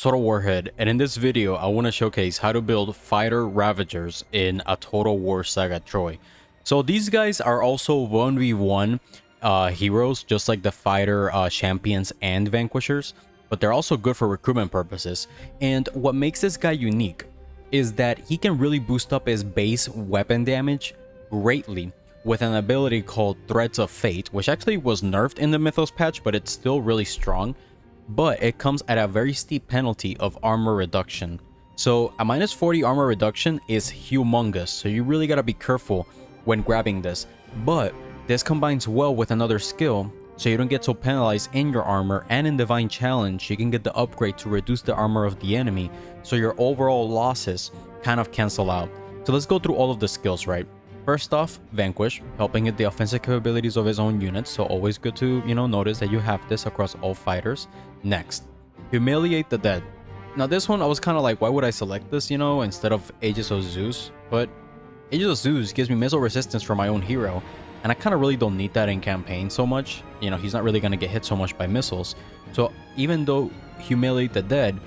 Total Warhead, and in this video I want to showcase how to build fighter Ravagers in a Total War Saga Troy. So these guys are also 1v1 heroes, just like the fighter champions and vanquishers, but they're also good for recruitment purposes. And what makes this guy unique is that he can really boost up his base weapon damage greatly with an ability called Threads of Fate, which actually was nerfed in the Mythos patch, but it's still really strong. But it comes at a very steep penalty of armor reduction. So a minus 40 armor reduction is humongous, so you really gotta be careful when grabbing this. But this combines well with another skill, so you don't get so penalized in your armor, and in Divine Challenge you can get the upgrade to reduce the armor of the enemy, so your overall losses kind of cancel out. So let's go through all of the skills, right? First off, Vanquish, helping with the offensive capabilities of his own units, so always good to, notice that you have this across all fighters. Next, Humiliate the Dead. Now this one, I was kind of like, why would I select this, instead of Aegis of Zeus? But Aegis of Zeus gives me missile resistance for my own hero, and I kind of really don't need that in campaign so much. He's not really going to get hit so much by missiles. So even though Humiliate the Dead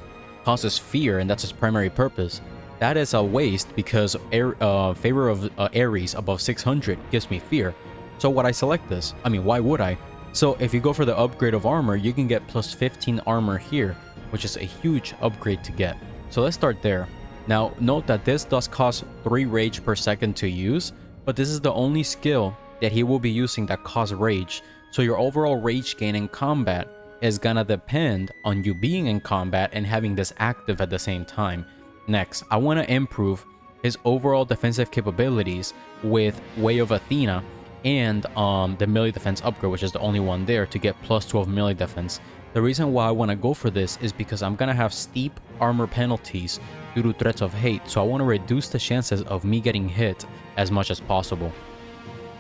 causes fear, and that's its primary purpose, that is a waste because favor of Ares above 600 gives me fear. So would I select this? I mean, why would I? So if you go for the upgrade of armor, you can get plus 15 armor here, which is a huge upgrade to get. So let's start there. Now note that this does cost 3 rage per second to use, but this is the only skill that he will be using that costs rage. So your overall rage gain in combat is gonna depend on you being in combat and having this active at the same time. Next, I want to improve his overall defensive capabilities with Way of Athena and the melee defense upgrade, which is the only one there, to get plus 12 melee defense. The reason why I want to go for this is because I'm going to have steep armor penalties due to Threats of Hate, so I want to reduce the chances of me getting hit as much as possible.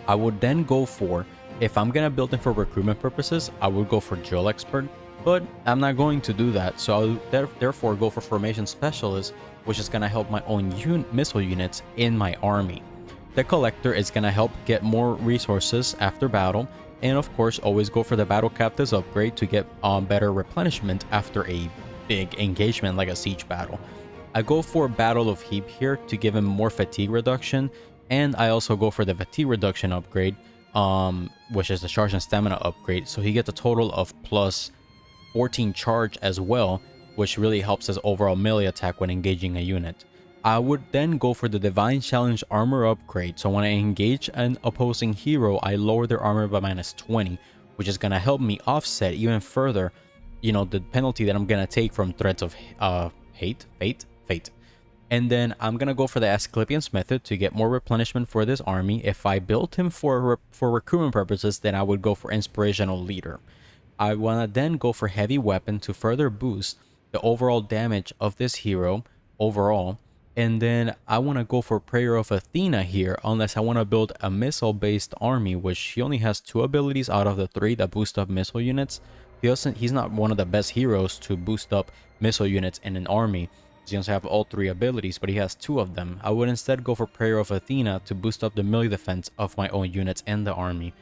I would then go for, if I'm going to build him for recruitment purposes, I would go for Drill Expert, but I'm not going to do that, so I'll therefore go for Formation Specialist, which is going to help my own missile units in my army. The Collector is going to help get more resources after battle, and of course always go for the Battle Captives upgrade to get better replenishment after a big engagement like a siege battle. I go for Battle of Heap here to give him more fatigue reduction, and I also go for the fatigue reduction upgrade, which is the charge and stamina upgrade, so he gets a total of plus 14 charge as well, which really helps his overall melee attack when engaging a unit. I would then go for the Divine Challenge armor upgrade, so when I engage an opposing hero, I lower their armor by minus 20, which is going to help me offset even further, the penalty that I'm going to take from Threats of Fate. And then I'm going to go for the Asclepius method to get more replenishment for this army. If I built him for recruitment purposes, then I would go for Inspirational Leader. I want to then go for Heavy Weapon to further boost the overall damage of this hero overall. And then I want to go for Prayer of Athena here, unless I want to build a missile-based army, which he only has 2 abilities out of the 3 that boost up missile units. He's not one of the best heroes to boost up missile units in an army. He doesn't have all 3 abilities, but he has 2 of them. I would instead go for Prayer of Athena to boost up the melee defense of my own units and the army.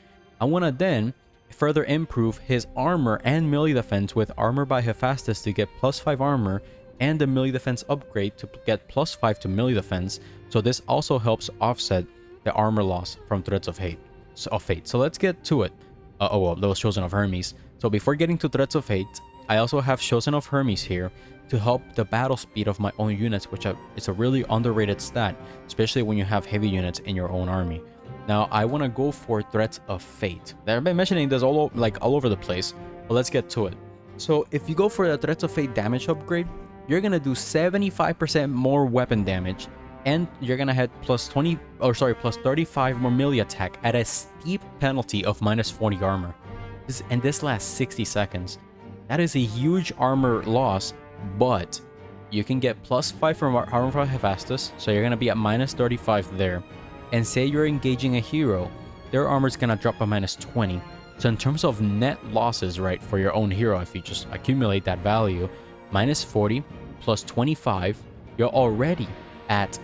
I want to then further improve his armor and melee defense with Armor by Hephaestus to get plus 5 armor, and the melee defense upgrade to get plus 5 to melee defense, so this also helps offset the armor loss from Threats of Fate. So let's get to it. Those Chosen of Hermes. So before getting to Threats of Fate, I also have Chosen of Hermes here to help the battle speed of my own units, which is a really underrated stat, especially when you have heavy units in your own army. Now I want to go for Threats of Fate. I've been mentioning this all over the place, but let's get to it. So if you go for the Threats of Fate damage upgrade, you're gonna do 75% more weapon damage, and you're gonna have plus 35 more melee attack at a steep penalty of minus 40 armor. This lasts 60 seconds. That is a huge armor loss, but you can get plus 5 from Armor by Hephaestus, so you're gonna be at minus 35 there. And say you're engaging a hero, their armor is gonna drop by minus 20. So in terms of net losses, right, for your own hero, if you just accumulate that value, minus 40 plus 25, you're already at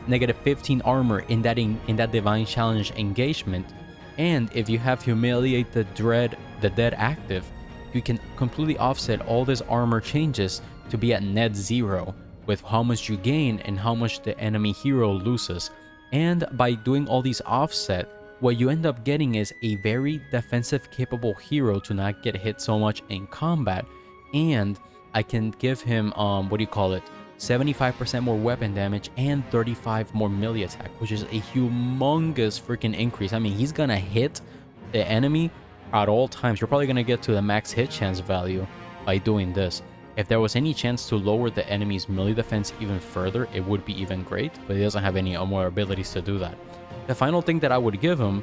negative 15 armor in that Divine Challenge engagement. And if you have Humiliate the Dead active, you can completely offset all these armor changes to be at net zero with how much you gain and how much the enemy hero loses. And by doing all these offset, what you end up getting is a very defensive capable hero to not get hit so much in combat. And I can give him, 75% more weapon damage and 35 more melee attack, which is a humongous freaking increase. I mean, he's gonna hit the enemy at all times. You're probably gonna get to the max hit chance value by doing this. If there was any chance to lower the enemy's melee defense even further, it would be even great, but he doesn't have any more abilities to do that. The final thing that I would give him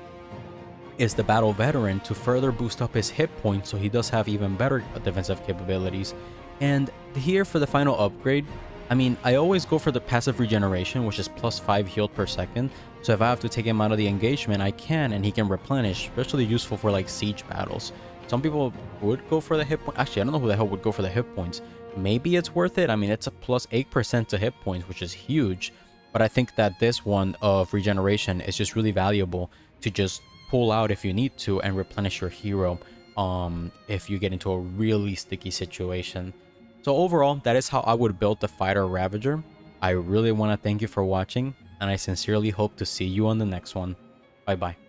is the Battle Veteran to further boost up his hit points, so he does have even better defensive capabilities. And here for the final upgrade, I mean, I always go for the passive regeneration, which is +5 healed per second. So if I have to take him out of the engagement, I can, and he can replenish, especially useful for like siege battles. Some people would go for the hit point. Actually, I don't know who the hell would go for the hit points. Maybe it's worth it. I mean, it's a +8% to hit points, which is huge. But I think that this one of regeneration is just really valuable to just pull out if you need to and replenish your hero if you get into a really sticky situation. So overall, that is how I would build the Fighter Ravager. I really want to thank you for watching, and I sincerely hope to see you on the next one. Bye bye.